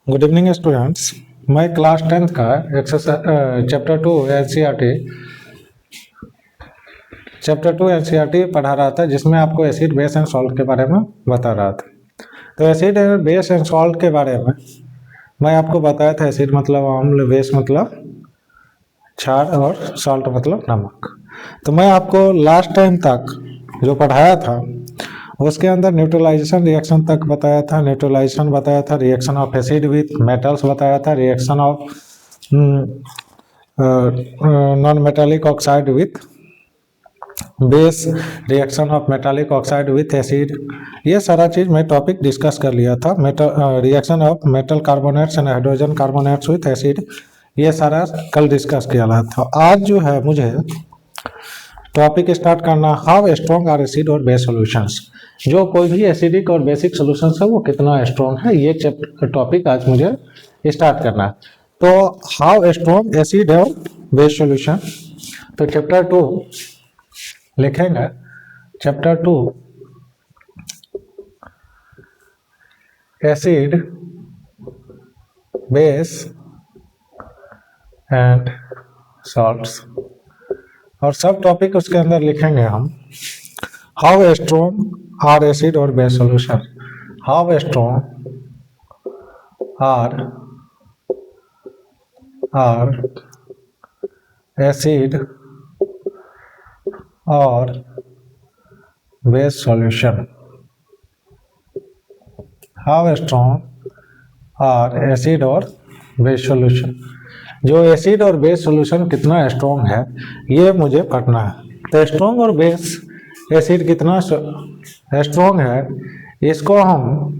Good evening students. मैं class 10th का exercise chapter 2 NCERT पढ़ा रहा था, जिसमें आपको एसिड बेस एंड सॉल्ट के बारे में बता रहा था। तो एसिड बेस एंड सॉल्ट के बारे में मैं आपको बताया था। एसिड मतलब अम्ल, बेस मतलब क्षार और सॉल्ट मतलब नमक। तो मैं आपको लास्ट टाइम तक जो पढ़ाया था उसके अंदर न्यूट्रलाइजेशन रिएक्शन तक बताया था। न्यूट्रलाइजेशन बताया था, reaction of acid with metals बताया था, reaction of non metallic oxide with base, reaction of metallic oxide with acid, ये सारा चीज मैं टॉपिक डिस्कस कर लिया था। Reaction of metal carbonates and hydrogen carbonates with acid, ये सारा कल डिस्कस किया था। आज जो है मुझे टॉपिक स्टार्ट करना, हाउ स्ट्रॉन्ग आर एसिड और बेस सॉल्यूशंस। जो कोई भी एसिडिक और बेसिक सॉल्यूशंस है वो कितना स्ट्रॉन्ग है, ये टॉपिक आज मुझे स्टार्ट करना है। तो हाउ स्ट्रॉन्ग एसिड और बेस सॉल्यूशन, तो चैप्टर 2 लिखेंगे। Chapter 2 acid, base and salts, और सब टॉपिक उसके अंदर लिखेंगे हम। हाउ स्ट्रॉन्ग आर एसिड और base solution, how strong are acid और base solution, how strong are acid और बेस सॉल्यूशन। जो एसिड और बेस सॉल्यूशन कितना स्ट्रॉन्ग है ये मुझे पढ़ना है। तो स्ट्रॉन्ग और बेस एसिड कितना स्ट्रॉन्ग है, इसको हम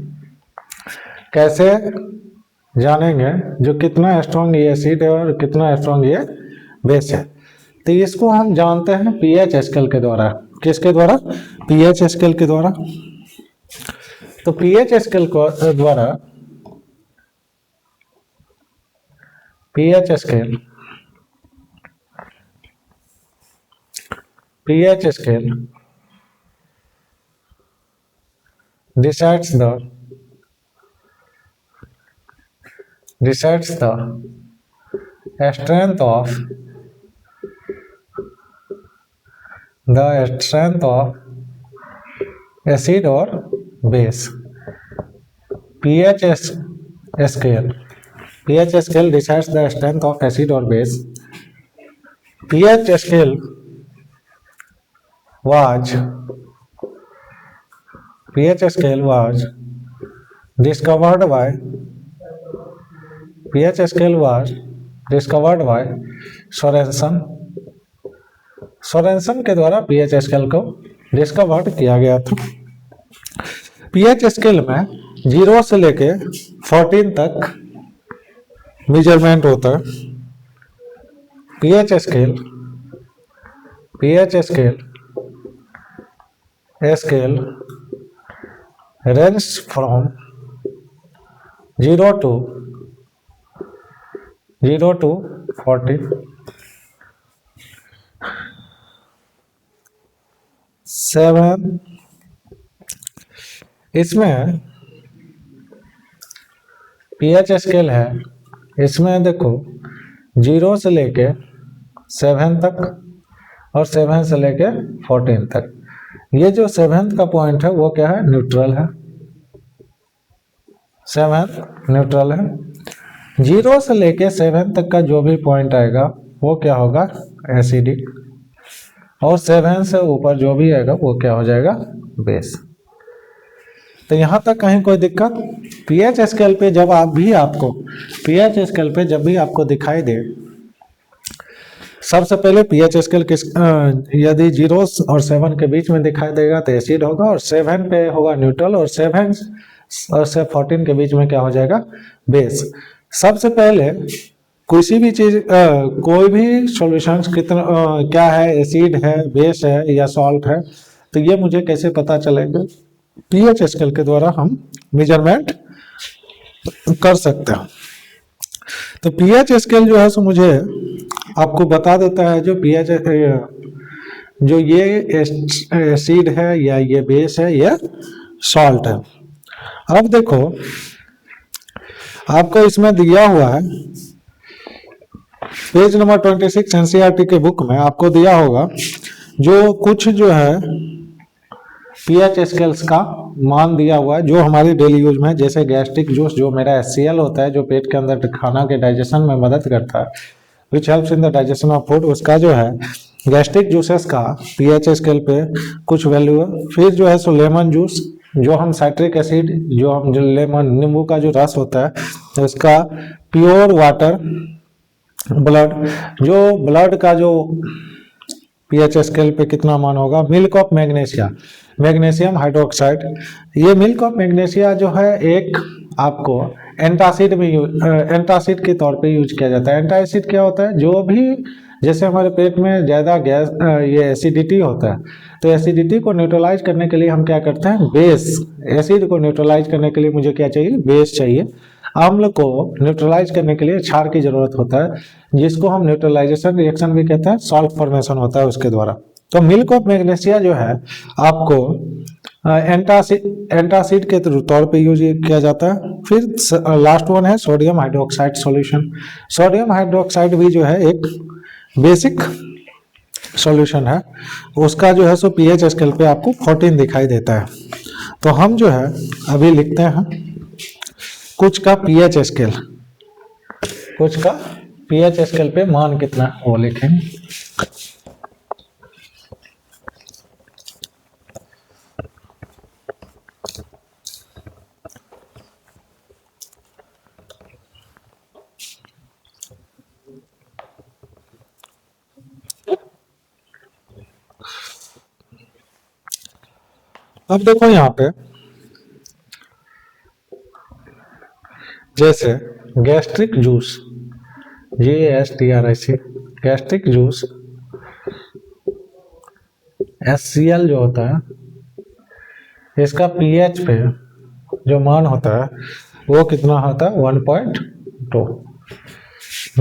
कैसे जानेंगे, जो कितना स्ट्रॉन्ग ये एसिड है और कितना स्ट्रॉन्ग ये बेस है। तो इसको हम जानते हैं पीएच स्केल के द्वारा। किसके द्वारा? पीएच स्केल के द्वारा। तो पीएच स्केल के द्वारा, pH scale decides the strength of acid or base. pH scale decides the strength of acid or base. pH scale was discovered by Sorensen. Sorensen के द्वारा पीएच स्केल को discovered किया गया था। पीएच स्केल में 0 से लेके 14 तक मेजरमेंट होता है। PH scale range from 0 to 14। 7 इसमें पीएच स्केल है, इसमें देखो 0 से लेके 7 तक और 7 से लेके 14 तक। ये जो 7th का पॉइंट है वो क्या है? न्यूट्रल है। 7 न्यूट्रल है। 0 से लेके 7 तक का जो भी पॉइंट आएगा वो क्या होगा? एसिडिक। और 7 से ऊपर जो भी आएगा वो क्या हो जाएगा? बेस। तो यहां तक कहीं कोई दिक्कत? पीएच स्केल पे जब आपको दिखाई दे, सबसे पहले पीएच स्केल यदि 0 और 7 के बीच में दिखाई देगा तो एसिड होगा, और 7 पे होगा न्यूट्रल, और 7 से 14 के बीच में क्या हो जाएगा? बेस। सबसे पहले किसी भी चीज, कोई भी सॉल्यूशन कितना क्या है, एसिड है, बेस है या सॉल्ट है, तो ये मुझे कैसे पता चलेगा? पीएच स्केल के द्वारा हम मेजरमेंट कर सकते हैं। तो पीएच स्केल जो है सो मुझे आपको बता देता है जो पीएच, जो ये एसिड है या ये बेस है या सॉल्ट है। अब देखो आपको इसमें दिया हुआ है पेज नंबर 26 एनसीईआरटी के बुक में आपको दिया होगा जो कुछ जो है पीएच स्केल्स का मान दिया हुआ है जो हमारी डेली यूज में है, जैसे गैस्ट्रिक जूस जो मेरा एचसीएल होता है जो पेट के अंदर खाना के डाइजेशन में मदद करता है, which helps in the digestion of food, उसका जो है गैस्ट्रिक जूसेस का पीएच स्केल पे कुछ वैल्यू है। फिर जो है सो लेमन जूस जो हम साइट्रिक एसिड जो हम जो लेमन नींबू का जो रस होता है उसका, प्योर वाटर ब्लड जो ब्लड का जो पीएच स्केल पे कितना मान होगा, milk of magnesia magnesium hydroxide, ये मिल्क ऑफ मैग्नीशिया जो है एक आपको एंटासिड में एंटासिड के तौर पे यूज किया जाता है। एंटासिड क्या होता है, जो भी जैसे हमारे पेट में ज़्यादा गैस ये एसिडिटी होता है तो एसिडिटी को न्यूट्रलाइज करने के लिए हम क्या करते हैं, बेस, एसिड को न्यूट्रलाइज करने के लिए मुझे क्या चाहिए, बेस चाहिए। अम्ल को न्यूट्रलाइज करने के लिए क्षार की जरूरत होता है जिसको हम न्यूट्रलाइजेशन रिएक्शन भी कहते हैं, सॉल्ट फॉर्मेशन होता है उसके द्वारा। तो मिल्क ऑफ मैग्नीशिया जो है आपको एंटासिड के तौर पे यूज किया जाता है। फिर लास्ट वन है sodium hydroxide solution. Sodium hydroxide भी जो है एक बेसिक सॉल्यूशन है, उसका जो है सो पीएच स्केल पे आपको 14 दिखाई देता है। तो हम जो है अभी लिखते हैं कुछ का पीएच स्केल, कुछ का पीएच स्केल पे मान कितना वो लिखेंगे। अब देखो यहाँ पे जैसे gastric juice GASTRIC gastric juice HCl जो होता है इसका पीएच पे जो मान होता है वो कितना होता है 1.2।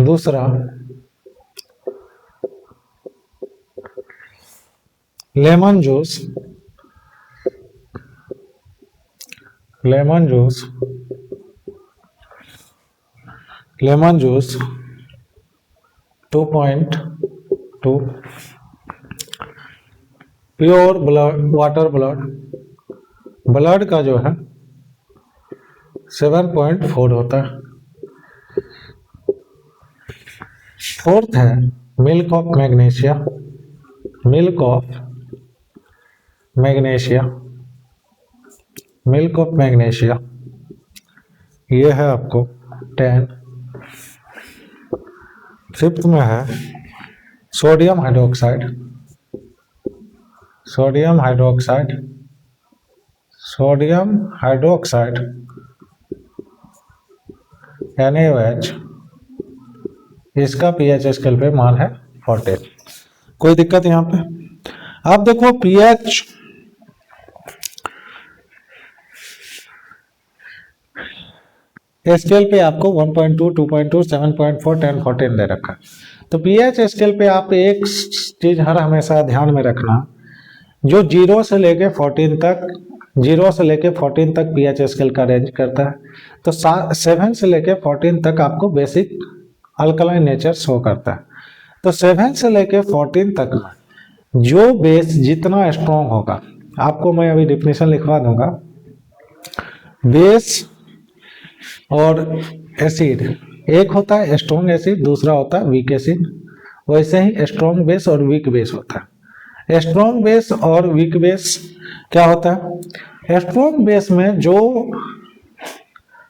दूसरा lemon juice, lemon juice 2.2, pure blood water blood, blood का जो है 7.4 होता है। फोर्थ है milk of magnesia, milk of magnesia, milk of magnesia ये है आपको 10। फिफ्थ में है sodium hydroxide, sodium hydroxide, sodium hydroxide NaOH, इसका पीएच स्केल पे मान है 14। कोई दिक्कत यहाँ पे? अब देखो पीएच स्केल पे आपको 1.2, 2.2, 7.4, 10, 14 दे रखा। तो पीएच स्केल पे आप एक चीज हर हमेशा ध्यान में रखना, जो 0 से लेके 14 तक, 0 से लेके 14 तक पीएच स्केल का रेंज करता है। तो 7 से लेके 14 तक आपको बेसिक अल्कलाइन नेचर शो करता है। तो 7 से लेके 14 तक जो बेस जितना स्ट्रॉन्ग होगा, आपको मैं अभी डिफिनेशन लिखवा दूंगा, बेस और एसिड, एक होता है स्ट्रॉन्ग एसिड, दूसरा होता है वीक एसिड। वैसे ही स्ट्रॉन्ग बेस और वीक बेस होता है। स्ट्रॉन्ग बेस और वीक बेस क्या होता है? स्ट्रॉन्ग बेस में जो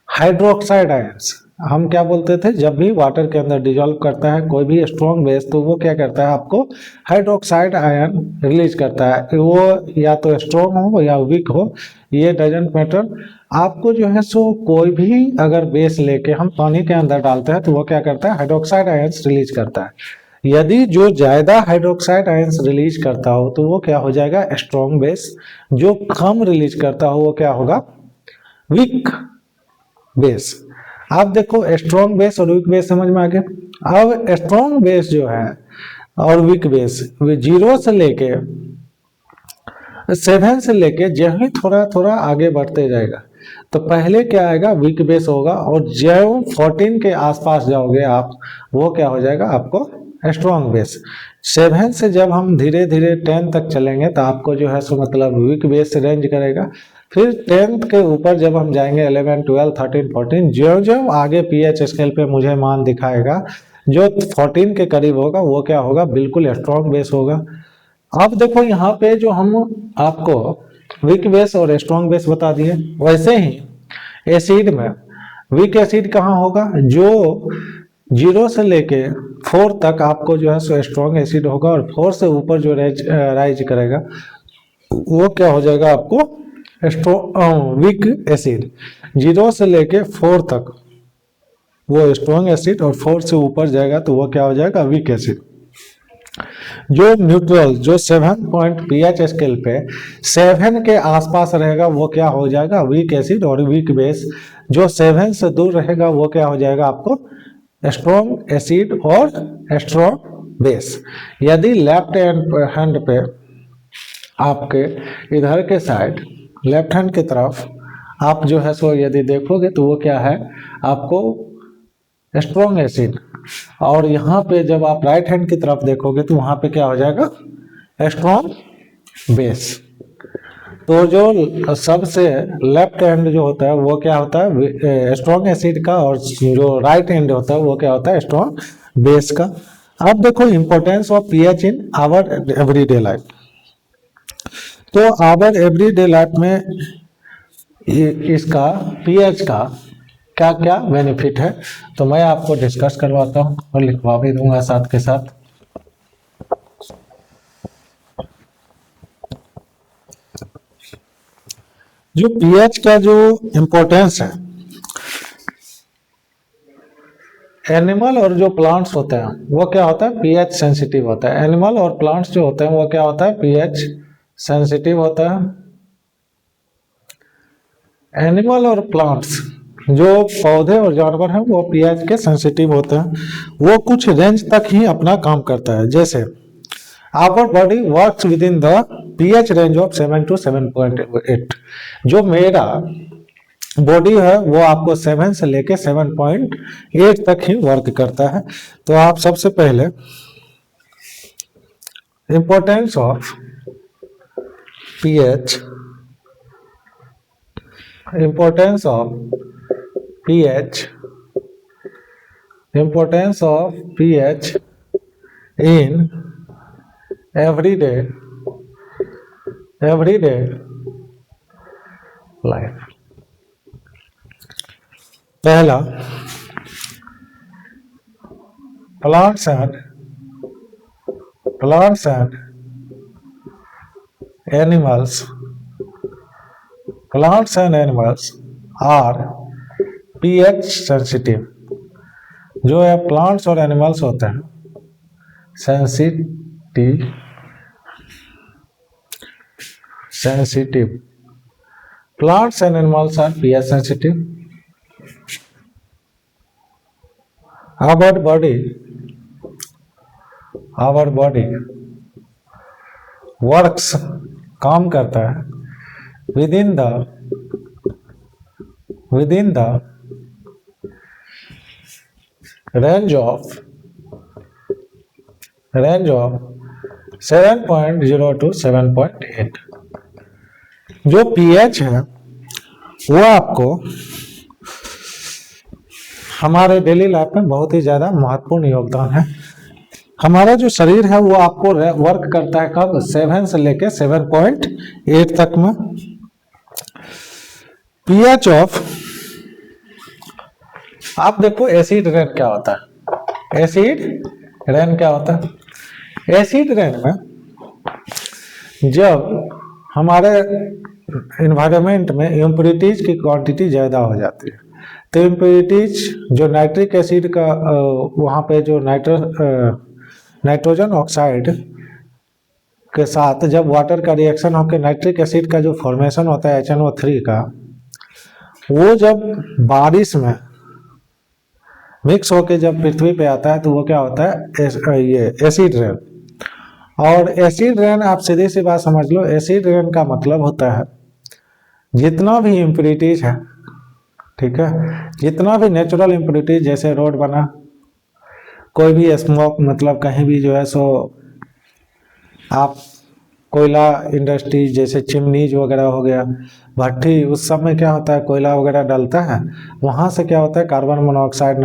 हाइड्रोक्साइड आयंस, हम क्या बोलते थे, जब भी वाटर के अंदर डिजोल्व करता है कोई भी स्ट्रॉन्ग बेस तो वो क्या करता है, आपको हाइड्रोक्साइड आयन रिलीज करता है। वो या तो स्ट्रॉन्ग हो या वीक हो, ये डजंट मैटर। आपको जो है सो कोई भी अगर बेस लेके हम पानी के अंदर डालते हैं तो वो क्या करता है, हाइड्रोक्साइड आयंस रिलीज करता है। यदि जो ज्यादा हाइड्रोक्साइड आयंस रिलीज करता हो तो वो क्या हो जाएगा, स्ट्रॉन्ग बेस। जो कम रिलीज करता हो वो क्या होगा, वीक बेस। आप देखो स्ट्रॉन्ग बेस और वीक बेस समझ में आ गया। अब स्ट्रॉन्ग बेस जो है और वीक बेस 0 से लेके 7 से लेके जो ही थोड़ा थोड़ा आगे बढ़ते जाएगा तो पहले क्या आएगा, वीक बेस होगा, और जब 14 के आसपास जाओगे आप, वो क्या हो जाएगा आपको स्ट्रॉन्ग बेस। 7 से जब हम धीरे धीरे 10 तक चलेंगे तो आपको जो है सो मतलब वीक बेस रेंज करेगा। फिर 10th के ऊपर जब हम जाएंगे 11, 12, 13, 14, जो जो आगे पीएच स्केल पे मुझे मान दिखाएगा, जो 14 के करीब होगा वो क्या होगा, बिल्कुल स्ट्रॉन्ग बेस होगा। अब देखो यहाँ पे जो हम आपको वीक बेस और स्ट्रॉन्ग बेस बता दिए, वैसे ही एसिड में वीक एसिड कहाँ होगा, जो 0 से लेके 4 तक आपको जो है सो स्ट्रॉन्ग एसिड होगा, और 4 से ऊपर जो राइज करेगा वो क्या हो जाएगा आपको वीक एसिड। 0 से लेके 4 तक वो स्ट्रॉन्ग एसिड, और 4 से ऊपर जाएगा तो वो क्या हो जाएगा वीक एसिड। जो न्यूट्रल, जो 7 पॉइंट पीएच स्केल पे 7 के आसपास रहेगा वो क्या हो जाएगा वीक एसिड, और वीक बेस जो 7 से दूर रहेगा वो क्या हो जाएगा आपको स्ट्रॉन्ग एसिड और स्ट्रॉन्ग बेस। यदि लेफ्ट हैंड पे आपके इधर के साइड लेफ्ट हैंड की तरफ आप जो है सो यदि देखोगे तो वो क्या है आपको स्ट्रॉन्ग एसिड, और यहाँ पे जब आप राइट हैंड की तरफ देखोगे तो वहाँ पे क्या हो जाएगा स्ट्रॉन्ग बेस। तो जो सबसे लेफ्ट हैंड जो होता है वो क्या होता है स्ट्रॉन्ग एसिड का, और जो राइट हैंड होता है वो क्या होता है स्ट्रॉन्ग बेस का। अब देखो importance of pH in our everyday life. तो आवर एवरीडे लाइफ में इसका पीएच का क्या क्या बेनिफिट है, तो मैं आपको डिस्कस करवाता हूँ और लिखवा भी दूंगा साथ के साथ। जो पीएच का जो इम्पोर्टेंस है, एनिमल और जो प्लांट्स होते हैं वो क्या होता है पीएच सेंसिटिव होता है। एनिमल और प्लांट्स जो होते हैं वो क्या होता है पीएच सेंसिटिव होता है। एनिमल और प्लांट्स जो पौधे और जानवर हैं वो पीएच के सेंसिटिव होते हैं, वो कुछ रेंज तक ही अपना काम करता है। जैसे our body works within the pH range of 7 to 7.8। जो मेरा बॉडी है वो आपको 7 से लेके 7.8 तक ही वर्क करता है। तो आप सबसे पहले importance of pH, importance of pH in everyday life। पहला, plants and animals are pH sensitive। जो है प्लांट्स और एनिमल्स होते हैं sensitive. Plants and animals are pH sensitive। our body works, काम करता है within the range of 7.0 to 7.8। जो pH है वो आपको हमारे डेली लाइफ में बहुत ही ज्यादा महत्वपूर्ण योगदान है। हमारा जो शरीर है वो आपको वर्क करता है कब 7 से लेके 7.8 तक में। पीएच ऑफ, आप देखो एसिड रेन क्या होता है। एसिड रेन में जब हमारे इन्वायरमेंट में इम्प्योरिटीज की क्वांटिटी ज्यादा हो जाती है, तो इम्प्योरिटीज जो नाइट्रिक एसिड का वहाँ पे जो नाइट्रोजन ऑक्साइड के साथ जब वाटर का रिएक्शन होकर नाइट्रिक एसिड का जो फॉर्मेशन होता है HNO3 का, वो जब बारिश में मिक्स होके जब पृथ्वी पे आता है तो वो क्या होता है ये एसिड रेन। और एसिड रेन आप सीधी सी बात समझ लो, एसिड रेन का मतलब होता है जितना भी इम्प्योरिटीज है ठीक है। जितना भी नेचुरल इम्प्योरिटी, जैसे रोड बना, कोई भी स्मोक, मतलब कहीं भी जो है सो आप कोयला इंडस्ट्री जैसे चिमनीज वगैरह हो गया, भट्टी, उस सब में क्या होता है, कोयला वगैरह डलता है, वहाँ से क्या होता है, कार्बन मोनोऑक्साइड,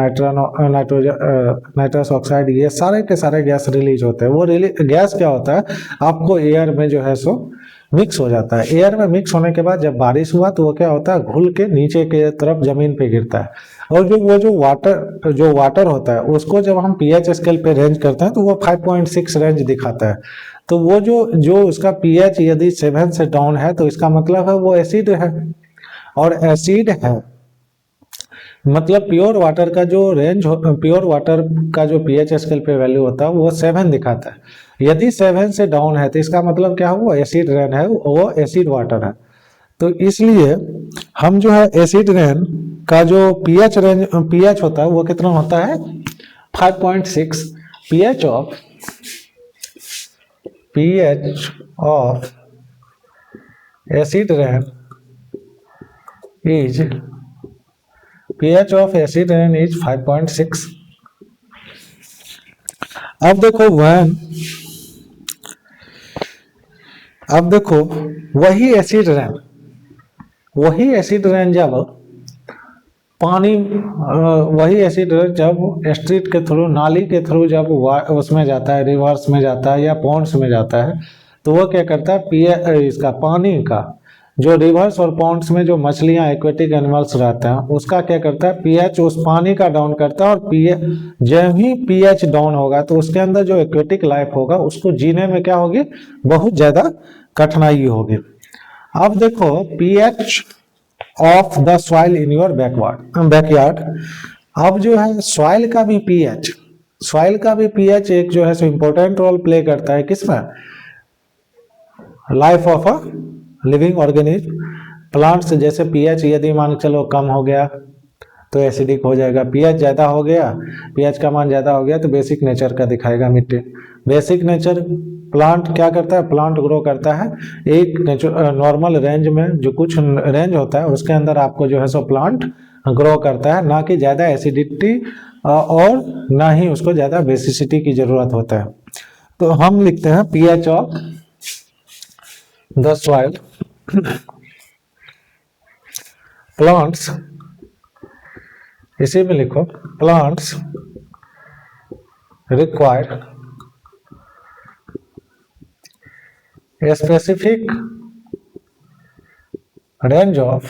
नाइट्रस ऑक्साइड, ये सारे के सारे गैस रिलीज होते हैं। वो गैस क्या होता है, आपको एयर में जो है सो मिक्स हो जाता है। एयर में मिक्स होने के बाद जब बारिश हुआ तो वो क्या होता है, घुल के नीचे के तरफ जमीन पे गिरता है। और जो वाटर होता है, उसको जब हम पीएच स्केल पे रेंज करते हैं तो वो 5.6 रेंज दिखाता है। तो वो जो उसका पीएच यदि 7 से डाउन है तो इसका मतलब है वो एसिड है। और एसिड है मतलब प्योर वाटर का जो रेंज, प्योर वाटर का जो पीएच स्केल पे वैल्यू होता है वो 7 दिखाता है। यदि 7 से डाउन है तो इसका मतलब क्या है, वो एसिड रेन है, वो एसिड वाटर है। तो इसलिए हम जो है एसिड रेन का जो पीएच होता है वो कितना होता है, 5.6। PH of acid rain is pH of acid rain is 5.6। अब देखो वही एसिड रेन जब पानी, वही एसिड रेन जब स्ट्रीट के थ्रू, नाली के थ्रू जब उसमें जाता है, रिवर्स में जाता है या पॉन्ड्स में जाता है, तो वो क्या करता है, इसका पानी का जो रिवर्स और पॉन्ड्स में जो मछलियां, एक्वेटिक एनिमल्स रहते हैं, उसका क्या करता है, पीएच उस पानी का डाउन करता है। और पीएच जब ही पीएच डाउन होगा तो उसके अंदर जो एक्वेटिक लाइफ होगा उसको जीने में क्या होगी, बहुत ज्यादा कठिनाई होगी। अब देखो pH of the soil in your backyard. अब जो है सॉइल का भी पीएच एक जो है सो इम्पोर्टेंट रोल प्ले करता है, किसमें, life of a living organism. Plants जैसे पीएच यदि मान चलो कम हो गया तो एसिडिक हो जाएगा, पीएच ज्यादा हो गया, पीएच का मान ज्यादा हो गया तो बेसिक नेचर का दिखाएगा मिट्टी। बेसिक नेचर, प्लांट क्या करता है, प्लांट ग्रो करता है एक नॉर्मल रेंज में, जो कुछ रेंज होता है उसके अंदर आपको जो है सो प्लांट ग्रो करता है, ना कि ज्यादा एसिडिटी और ना ही उसको ज्यादा बेसिसिटी की जरूरत होता है। तो हम लिखते हैं pH of the soil plants, इसी में लिखो, plants require a specific range of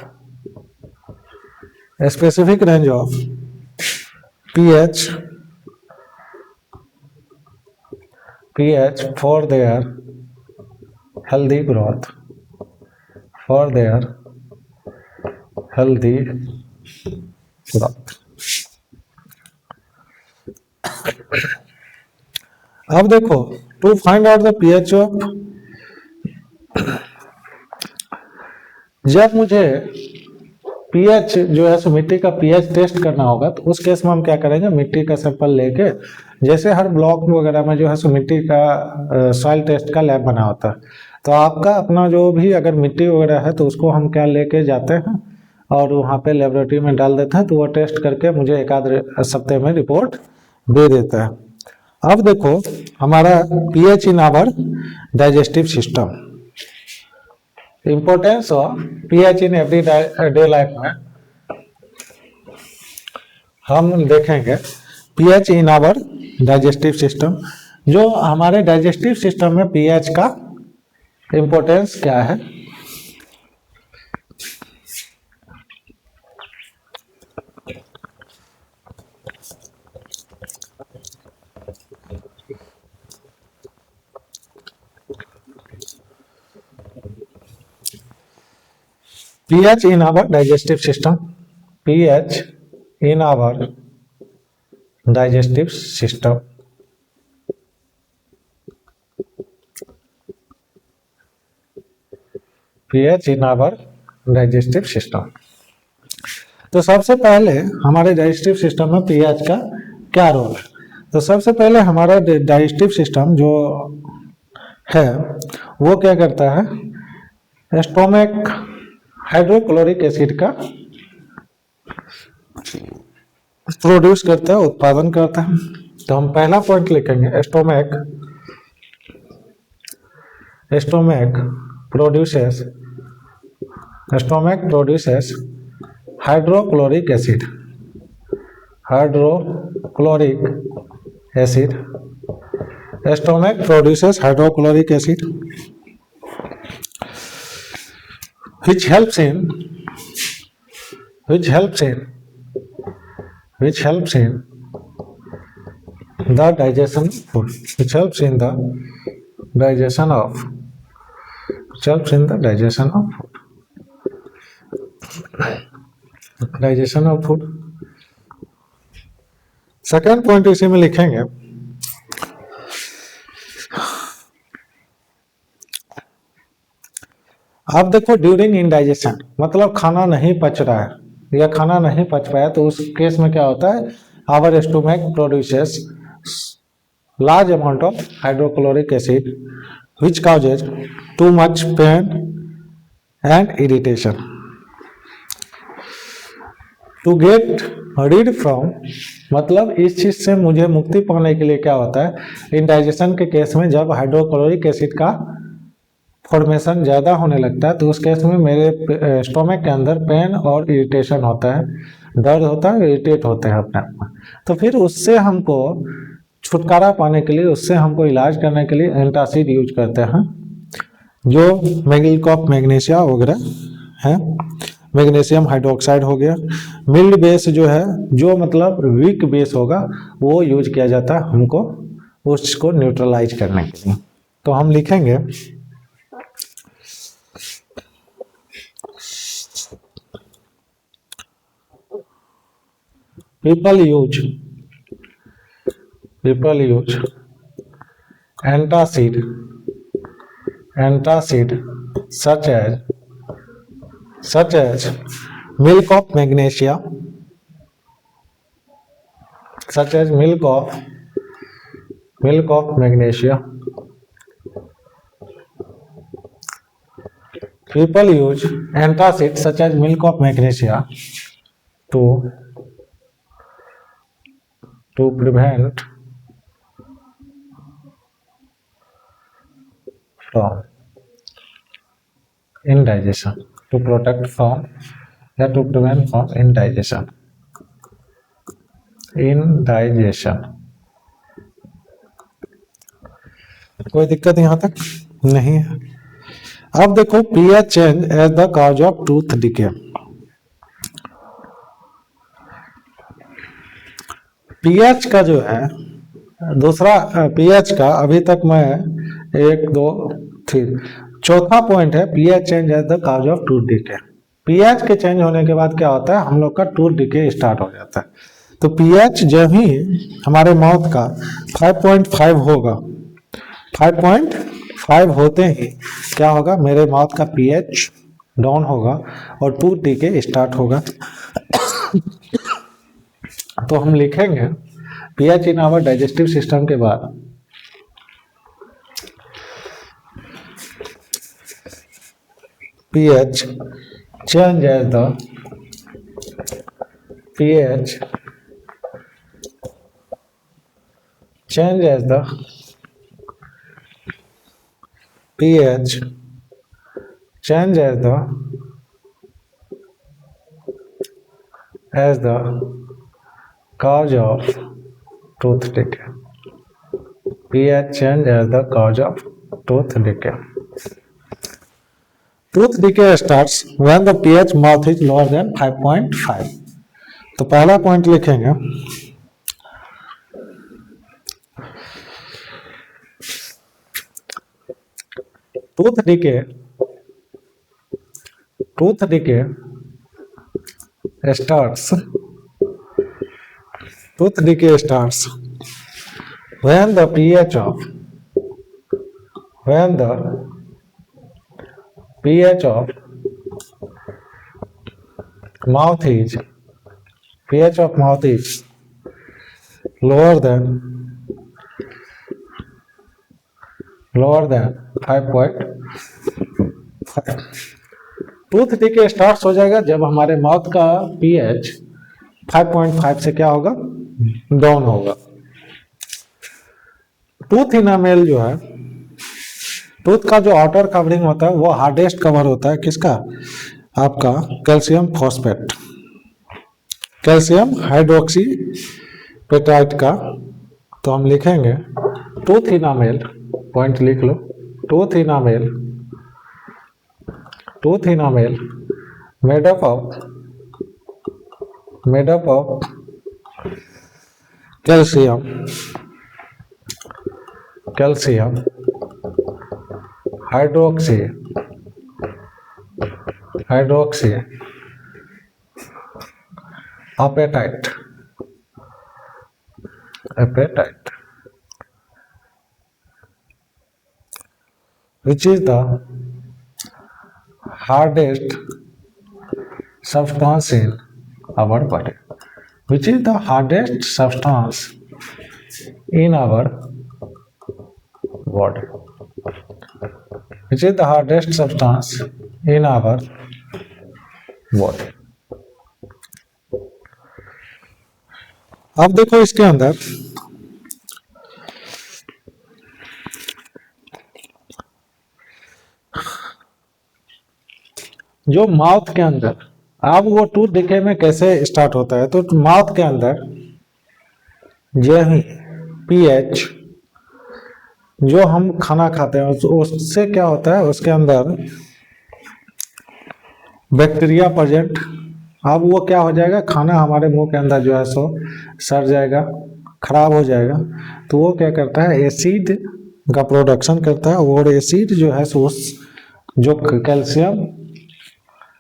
pH for their healthy growth, अब देखो to find out the pH of, जब मुझे पीएच जो है सो मिट्टी का पीएच टेस्ट करना होगा तो उस केस में हम क्या करेंगे, मिट्टी का सैंपल लेके, जैसे हर ब्लॉक वगैरह में जो है सो मिट्टी का सॉइल टेस्ट का लैब बना होता है, तो आपका अपना जो भी अगर मिट्टी वगैरह है तो उसको हम क्या लेके जाते हैं और वहाँ पे लेबोरेटरी में डाल देते हैं, तो वो टेस्ट करके मुझे एक आध हफ्ते में रिपोर्ट दे देता है। अब देखो हमारा pH in our digestive system, importance of pH in everyday life में हम देखेंगे pH in our digestive system. जो हमारे डाइजेस्टिव सिस्टम में पीएच का इंपॉर्टेंस क्या है, pH in our digestive system, pH in our digestive system, pH in our digestive system। तो सबसे पहले हमारे डाइजेस्टिव सिस्टम में पीएच का क्या रोल है, तो सबसे पहले हमारा डाइजेस्टिव सिस्टम जो है वो क्या करता है, स्टोमक हाइड्रोक्लोरिक एसिड का प्रोड्यूस करता है, उत्पादन करता है। तो हम पहला पॉइंट लिखेंगे, stomach produces hydrochloric acid stomach produces hydrochloric acid which helps in the digestion of food, which helps in the digestion of food। Second point इसी में लिखेंगे, आप देखो ड्यूरिंग इंडाइजेशन मतलब खाना नहीं पच रहा है या खाना नहीं पच पाया, तो उस केस में क्या होता है, our stomach produces large amount of hydrochloric acid which causes too much pain and irritation. To get rid from मतलब इस चीज से मुझे मुक्ति पाने के लिए क्या होता है, इंडाइजेशन के केस में जब हाइड्रोक्लोरिक एसिड का फॉर्मेशन ज़्यादा होने लगता है तो उस केस में मेरे स्टोमक के अंदर पेन और इरिटेशन होता है, दर्द होता है, इरिटेट होते हैं अपने आप में। तो फिर उससे हमको छुटकारा पाने के लिए, उससे हमको इलाज करने के लिए एंटासिड यूज करते हैं, जो मैगिलकॉप मैग्नीशिया वगैरह है, मैग्नीशियम हाइड्रोक्साइड हो गया। मिल्ड बेस जो है, जो मतलब वीक बेस होगा, वो यूज किया जाता है हमको उसको न्यूट्रलाइज करने के लिए। तो हम लिखेंगे people use antacid such as milk of magnesia, people use antacid such as milk of magnesia to prevent from indigestion, to protect from या to prevent from indigestion। कोई दिक्कत यहाँ तक नहीं है। अब देखो pH change as the cause of tooth decay. PH का जो है दूसरा, पीएच का अभी तक मैं 1 2 3 चौथा पॉइंट है, pH change as the cause of tooth decay. PH के चेंज होने के बाद क्या होता है, हम लोग का टूथ डिके स्टार्ट हो जाता है। तो पीएच जब ही हमारे माउथ का 5.5 होगा, 5.5 होते ही क्या होगा, मेरे माउथ का पीएच डाउन होगा और टूथ डिके स्टार्ट होगा। तो हम लिखेंगे pH in our digestive system के बाद pH change as the pH change as the pH change as the cause of tooth decay. pH change as the cause of tooth decay. Tooth decay starts when the pH mouth is lower than 5.5. तो पहला point लिखेंगे tooth decay starts when the pH of mouth is lower than 5.5। Tooth decay start हो जाएगा जब हमारे mouth का pH 5.5 से क्या होगा, डाउन होगा। टूथ इनामेल जो है, टूथ का जो आउटर कवरिंग होता है वो हार्डेस्ट कवर होता है किसका, आपका calcium phosphate, calcium hydroxyapatite का। तो हम लिखेंगे टूथ इनामेल, पॉइंट लिख लो, tooth enamel made up of calcium hydroxyapatite, which is the hardest substance in our body, which is the hardest substance in our body, which is the hardest substance in our body। अब देखो इसके अंदर जो mouth के अंदर, अब वो tooth decay में कैसे स्टार्ट होता है, तो माउथ के अंदर पीएच जो हम खाना खाते हैं उससे क्या होता है, उसके अंदर बैक्टीरिया प्रेजेंट। अब वो क्या हो जाएगा, खाना हमारे मुंह के अंदर जो है सो सड़ जाएगा, खराब हो जाएगा। तो वो क्या करता है, एसिड का प्रोडक्शन करता है, और एसिड जो है सो जो कैल्शियम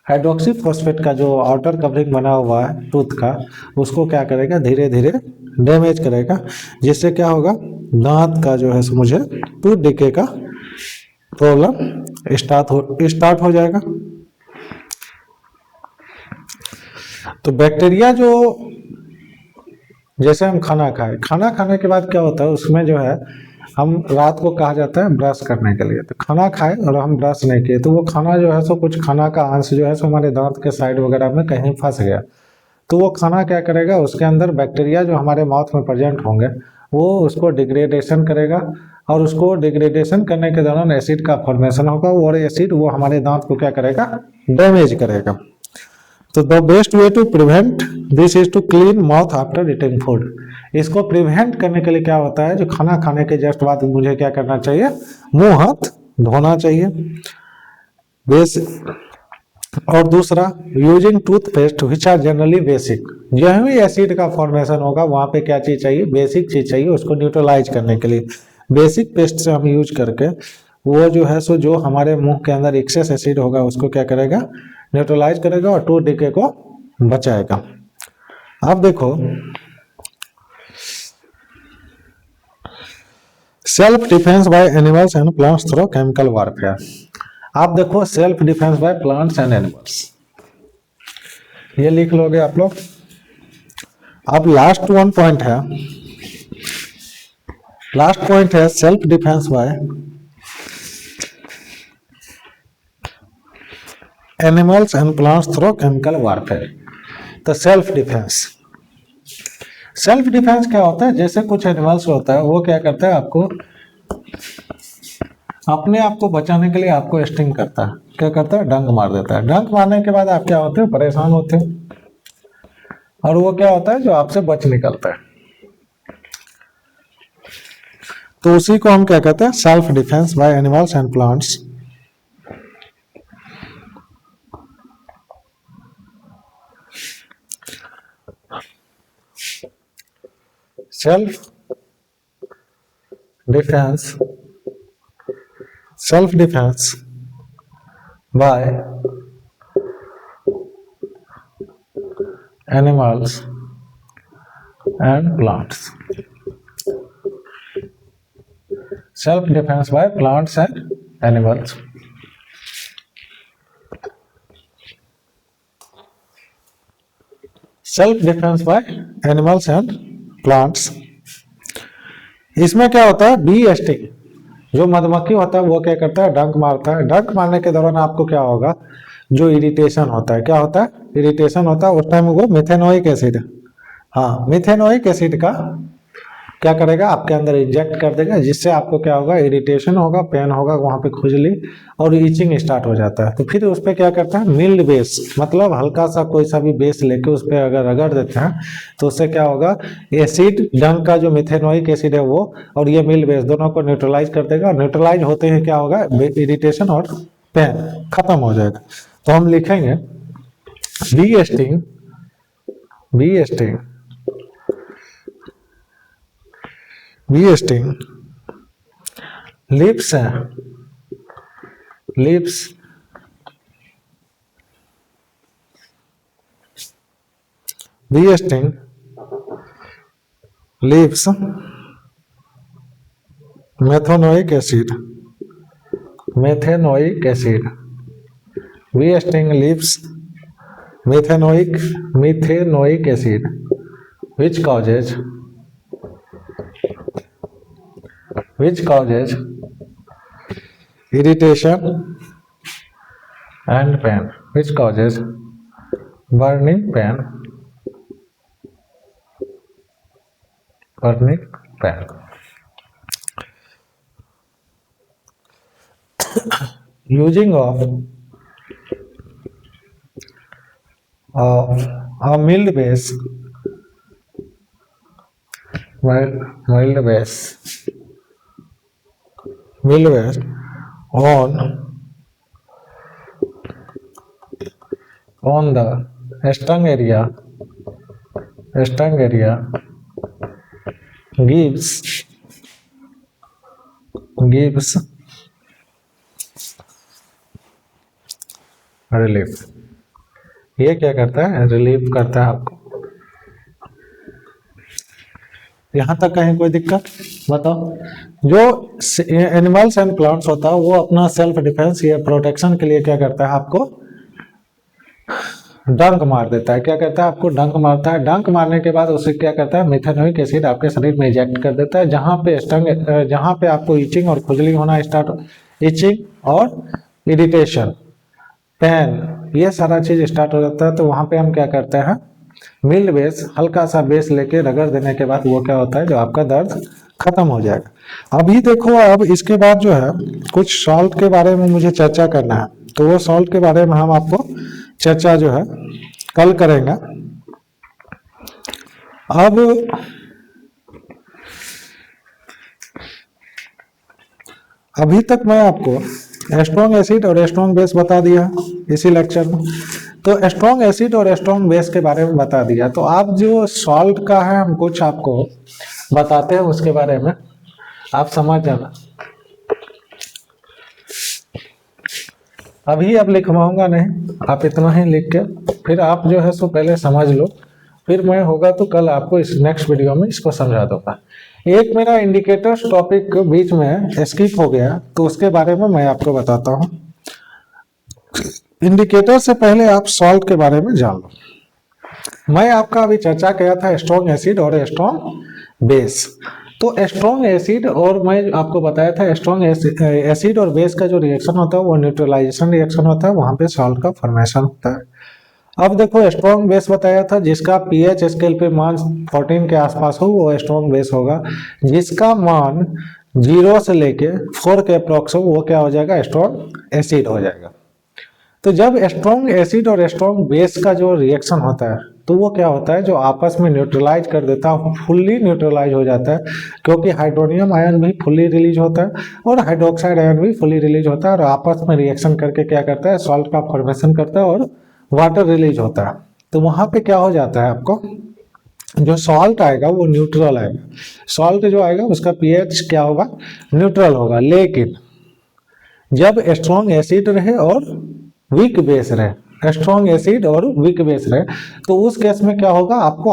हाइड्रोक्सी फॉस्फेट का जो आउटर कवरिंग बना हुआ है टूथ का, उसको क्या करेगा, धीरे धीरे डैमेज करेगा, जिससे क्या होगा, दांत का जो है सो मुझे टूथ डिके का प्रॉब्लम स्टार्ट हो जाएगा। तो बैक्टीरिया जो, जैसे हम खाना खाने के बाद क्या होता है, उसमें जो है हम रात को कहा जाता है ब्रश करने के लिए, तो खाना खाए और हम ब्रश नहीं किए, तो वो खाना जो है सो कुछ खाना का अंश जो है सो हमारे दांत के साइड वगैरह में कहीं फंस गया, तो वो खाना क्या करेगा, उसके अंदर बैक्टीरिया जो हमारे माउथ में प्रेजेंट होंगे वो उसको डिग्रेडेशन करेगा, और उसको डिग्रेडेशन करने के दौरान एसिड का फॉर्मेशन होगा, और एसिड वो हमारे दांत को क्या करेगा, डैमेज करेगा। तो the best way to prevent this is to clean mouth after eating food. इसको प्रिवेंट करने के लिए क्या होता है, जो खाना खाने के जस्ट बाद मुझे क्या करना चाहिए, मुंह हाथ धोना चाहिए। और दूसरा, using toothpaste which are generally basic, जहाँ भी एसिड का फॉर्मेशन होगा वहां पे क्या चीज चाहिए, बेसिक चीज चाहिए उसको न्यूट्रलाइज करने के लिए। बेसिक पेस्ट से हम यूज करके वो जो है सो जो हमारे मुंह के अंदर एक्सेस एसिड होगा उसको क्या करेगा, न्यूट्रलाइज करेगा और टूथ डिके को बचाएगा। अब देखो self defence by animals and plants through chemical warfare. आप देखो self defence by plants and animals, ये लिख लोगे आप लोग। अब लास्ट वन पॉइंट है, लास्ट पॉइंट है self defence by animals and plants through chemical warfare. तो सेल्फ डिफेंस क्या होता है, जैसे कुछ एनिमल्स होता है वो क्या करता है, आपको अपने आप को बचाने के लिए आपको स्टिंग करता है, क्या करता है, डंक मार देता है। डंक मारने के बाद आप क्या होते हैं, परेशान होते हैं, और वो क्या होता है, जो आपसे बच निकलता है। तो उसी को हम क्या कहते हैं, self defence by animals and plants. Self defence by animals and plants. Self defence by plants and animals. Self defence by animals and plants. इसमें क्या होता है, बी स्टिंग, जो मधुमक्खी होता है वो क्या करता है, डंक मारता है। डंक मारने के दौरान आपको क्या होगा, जो इरिटेशन होता है, क्या होता है, इरिटेशन होता है। उस टाइम वो मेथेनोइक एसिड हाँ, मिथेनोइक एसिड का क्या करेगा, आपके अंदर इंजेक्ट कर देगा, जिससे आपको क्या होगा, इरिटेशन होगा, पेन होगा, वहां पे खुजली और ईचिंग स्टार्ट हो जाता है। तो फिर उस पर क्या करता है, मिल्ड बेस, मतलब हल्का सा कोई सा भी बेस लेके उस पर अगर रगड़ देते हैं तो उससे क्या होगा, एसिड डंग का जो मिथेनोइक एसिड है वो और ये मिल्ड बेस दोनों को न्यूट्रलाइज कर देगा। न्यूट्रलाइज होते ही क्या होगा, इरिटेशन और पेन खत्म हो जाएगा। तो हम लिखेंगे bee sting, bee sting, bee sting lips है, lips bee sting lips methanoic acid, methanoic acid, bee sting lips methanoic, methanoic acid which causes irritation and pain, which causes burning pain, burning pain. Using of a mild base, mild base on the stung area gives relief। ये क्या करता है, relief करता है आपको। यहां तक कहीं कोई दिक्कत बताओ। जो एनिमल्स एंड प्लांट्स होता है वो अपना सेल्फ डिफेंस या प्रोटेक्शन के लिए क्या करता है, आपको डंक मार देता है। क्या करता है, आपको डंक मारता है। डंक मारने के बाद उसे क्या करता है, मिथेनोइक एसिड आपके शरीर में इंजेक्ट कर देता है, जहां पे आपको इचिंग और खुजली होना स्टार्ट, इचिंग और इरिटेशन, पेन, ये सारा चीज स्टार्ट हो जाता है। तो वहां पे हम क्या करते हैं, मिल्ड बेस, हल्का सा बेस लेके रगड़ देने के बाद वो क्या होता है, जो आपका दर्द खत्म हो जाएगा। अभी देखो, अब इसके बाद जो है कुछ सॉल्ट के बारे में मुझे चर्चा करना है, तो वो सॉल्ट के बारे में हम आपको चर्चा जो है कल करेंगे। अब अभी तक मैं आपको स्ट्रॉन्ग एसिड और स्ट्रॉन्ग बेस बता दिया इसी लेक्चर में। तो स्ट्रॉन्ग एसिड और स्ट्रॉन्ग बेस के बारे में बता दिया। तो आप जो सॉल्ट का है हम कुछ आपको बताते हैं, उसके बारे में आप समझ जाना। अभी अब लिखवाऊंगा नहीं, आप इतना ही लिख के फिर आप जो है सो पहले समझ लो, फिर मैं होगा तो कल आपको इस नेक्स्ट वीडियो में इसको समझा दूंगा। एक मेरा इंडिकेटर्स टॉपिक बीच में स्किप हो गया, तो उसके बारे में मैं आपको बताता हूं। इंडिकेटर से पहले आप सॉल्ट के बारे में जान लो। मैं आपका अभी चर्चा किया था स्ट्रॉन्ग एसिड और स्ट्रॉन्ग बेस। तो स्ट्रॉन्ग एसिड और मैं आपको बताया था स्ट्रॉन्ग एसिड और बेस का जो रिएक्शन होता है वो न्यूट्रलाइजेशन रिएक्शन होता है, वहां पे सॉल्ट का फॉर्मेशन होता है। अब देखो, स्ट्रॉन्ग बेस बताया था जिसका पीएच स्केल पे मान 14 के आसपास हो वो स्ट्रॉन्ग बेस होगा। जिसका मान 0 से लेके 4 के अप्रोक्स हो वो क्या हो जाएगा, स्ट्रॉन्ग एसिड हो जाएगा। तो जब स्ट्रॉन्ग एसिड और स्ट्रॉन्ग बेस का जो रिएक्शन होता है तो वो क्या होता है, जो आपस में न्यूट्रलाइज कर देता है, फुल्ली न्यूट्रलाइज हो जाता है, क्योंकि हाइड्रोनियम आयन भी फुल्ली रिलीज होता है और हाइड्रोक्साइड आयन भी फुल्ली रिलीज होता है, और आपस में रिएक्शन करके क्या करता है, सॉल्ट का फॉर्मेशन करता है और वाटर रिलीज होता है। तो वहां पे क्या हो जाता है, आपको जो सॉल्ट आएगा वो न्यूट्रल आएगा। सॉल्ट जो आएगा उसका पीएच क्या होगा, न्यूट्रल होगा। लेकिन जब स्ट्रॉन्ग एसिड रहे और वीक बेस रहे, स्ट्रॉन्ग एसिड और वीक बेस रहे, तो उस केस में क्या होगा, आपको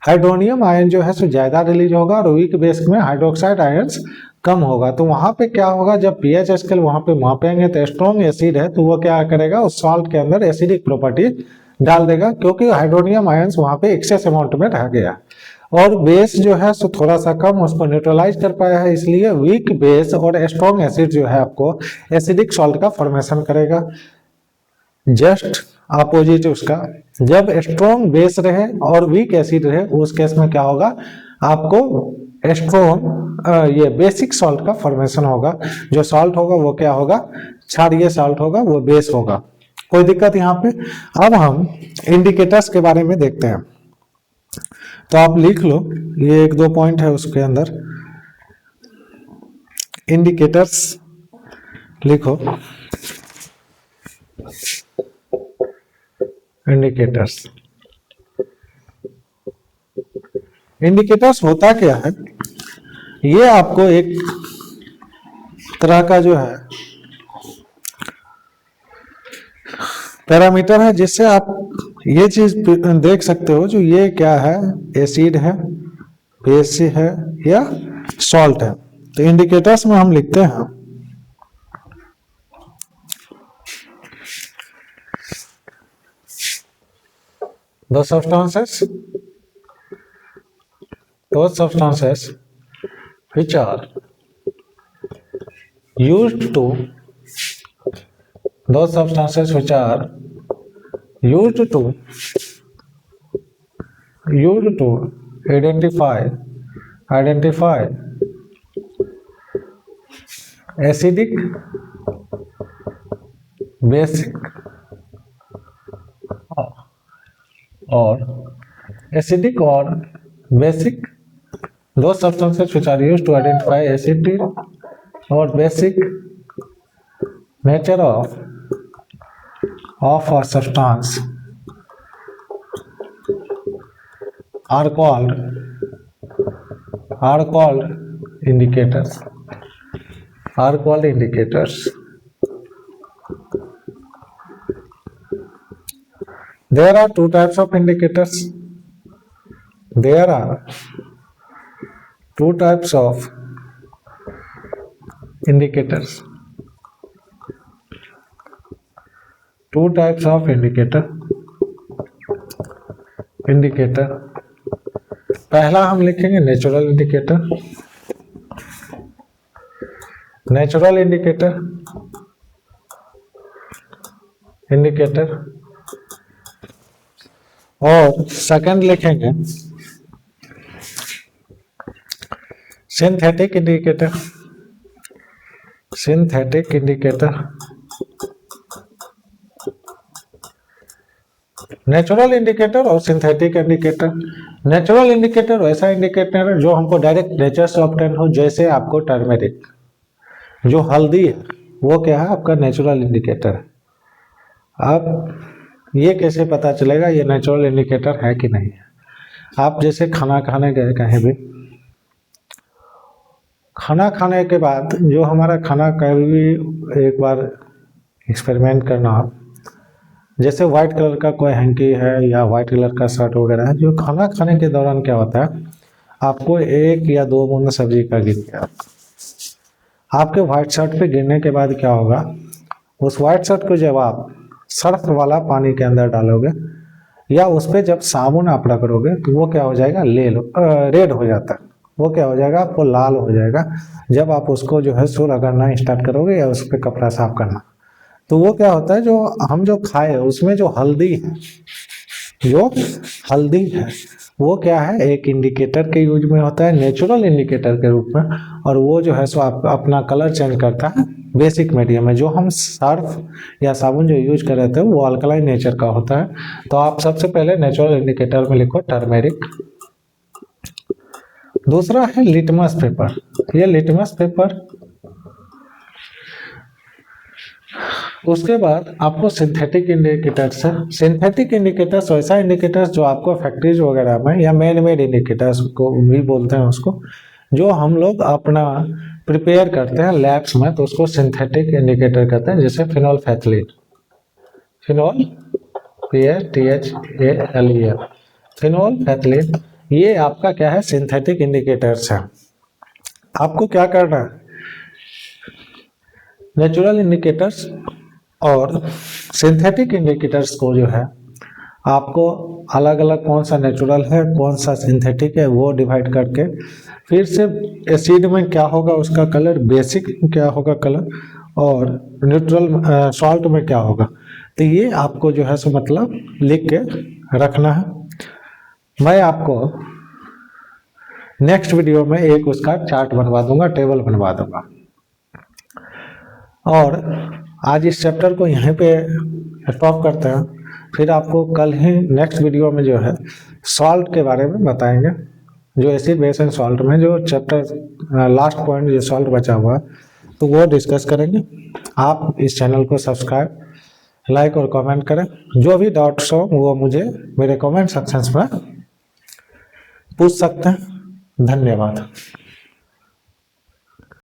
हाइड्रोनियम आयन जो है सो ज्यादा रिलीज होगा और वीक बेस में हाइड्रोक्साइड आयन्स कम होगा। तो वहां पे क्या होगा, जब पीएच स्केल वहां पे मापेंगे तो स्ट्रॉन्ग एसिड है तो वो क्या करेगा, उस सॉल्ट के अंदर एसिडिक प्रॉपर्टी डाल देगा, क्योंकि हाइड्रोनियम आयन्स वहां पे एक्सेस अमाउंट में रह गया। और बेस जो है सो थोड़ा सा कम उसको न्यूट्रलाइज कर पाया है, इसलिए वीक बेस और स्ट्रॉन्ग एसिड जो है आपको एसिडिक सॉल्ट का फॉर्मेशन करेगा। जस्ट अपोजिट उसका। जब स्ट्रॉन्ग बेस रहे और वीक एसिड रहे उस केस में क्या होगा, आपको स्ट्रॉन्ग ये बेसिक सॉल्ट का फॉर्मेशन होगा। जो सॉल्ट होगा वो क्या होगा, क्षारीय सॉल्ट होगा, वो बेस होगा। कोई दिक्कत यहाँ पे। अब हम इंडिकेटर्स के बारे में देखते हैं। तो आप लिख लो, ये 1-2 पॉइंट है उसके अंदर। इंडिकेटर्स लिखो, इंडिकेटर्स। इंडिकेटर्स होता क्या है, ये आपको एक तरह का जो है पैरामीटर है, जिससे आप ये चीज देख सकते हो जो ये क्या है, एसिड है, बेस है या सॉल्ट है। तो इंडिकेटर्स में हम लिखते हैं the substances which are used to those substances which are used to identify acidic, basic or acidic or basic, those substances which are used to identify acidic or basic nature of a substance are called indicators. There are two types of indicators. There are two types of indicators. Two types of indicator. पहला हम लिखेंगे natural indicator. और second लिखेंगे synthetic indicator. Natural indicator और synthetic indicator. Natural indicator वैसा indicator है जो हमको डायरेक्ट नेचर से ऑब्टेन हो, जैसे आपको टर्मेरिक, जो हल्दी है वो क्या है, आपका नेचुरल इंडिकेटर है। अब ये कैसे पता चलेगा ये नेचुरल इंडिकेटर है कि नहीं है। आप जैसे खाना खाने गए कहीं भी, खाना खाने के बाद जो हमारा खाना, कभी भी एक बार एक्सपेरिमेंट करना आप, जैसे व्हाइट कलर का कोई हैंकी है या व्हाइट कलर का शर्ट वगैरह है, जो खाना खाने के दौरान क्या होता है, आपको 1 या 2 बूंद सब्जी का गिर गया, आपके व्हाइट शर्ट पे गिरने के बाद क्या होगा, उस व्हाइट शर्ट को जब आप सर्फ वाला पानी के अंदर डालोगे या उस पर जब साबुन आप रगड़ोगे तो वो क्या हो जाएगा, रेड हो जाता है। वो क्या हो जाएगा, आपको लाल हो जाएगा। जब आप उसको जो है सो रगड़ना स्टार्ट करोगे या उस पर कपड़ा साफ करना, तो वो क्या होता है, जो हम जो खाए उसमें जो हल्दी है वो क्या है, एक इंडिकेटर के यूज में होता है, नेचुरल इंडिकेटर के रूप में। और वो जो है सो अपना कलर चेंज करता है बेसिक मीडियम में। जो हम सर्फ या साबुन जो यूज कर रहे थे वो अल्कलाइन नेचर का होता है। तो आप सबसे पहले नेचुरल इंडिकेटर में लिखो टर्मेरिक। दूसरा है लिटमस पेपर। ये लिटमस पेपर, उसके बाद आपको सिंथेटिक इंडिकेटर्स है। सिंथेटिक इंडिकेटर्स वैसा इंडिकेटर्स जो आपको फैक्ट्रीज वगैरह में, या मैन मेड इंडिकेटर्स को भी बोलते हैं उसको, जो हम लोग अपना प्रिपेयर करते हैं लैब्स में, तो उसको सिंथेटिक इंडिकेटर कहते हैं। जैसे फिनोल्फेथलीन, फिनोल्फेथलीन, ये आपका क्या है, सिंथेटिक इंडिकेटर्स है। आपको क्या करना है, नेचुरल इंडिकेटर्स और सिंथेटिक इंडिकेटर्स को जो है आपको अलग अलग कौन सा नेचुरल है कौन सा सिंथेटिक है वो डिवाइड करके, फिर से एसिड में क्या होगा उसका कलर, बेसिक में क्या होगा कलर, और न्यूट्रल सॉल्ट में क्या होगा, तो ये आपको जो है सो मतलब लिख के रखना है। मैं आपको नेक्स्ट वीडियो में एक उसका चार्ट बनवा दूंगा, टेबल बनवा दूंगा। और आज इस चैप्टर को यहीं पे स्टॉप करते हैं, फिर आपको कल ही नेक्स्ट वीडियो में जो है सॉल्ट के बारे में बताएंगे, जो एसिड बेस एंड सॉल्ट में जो चैप्टर लास्ट पॉइंट जो सॉल्ट बचा हुआ है तो वो डिस्कस करेंगे। आप इस चैनल को सब्सक्राइब, लाइक और कमेंट करें। जो भी डाउट्स हो वो मुझे मेरे कमेंट सेक्शंस में पूछ सकते हैं। धन्यवाद।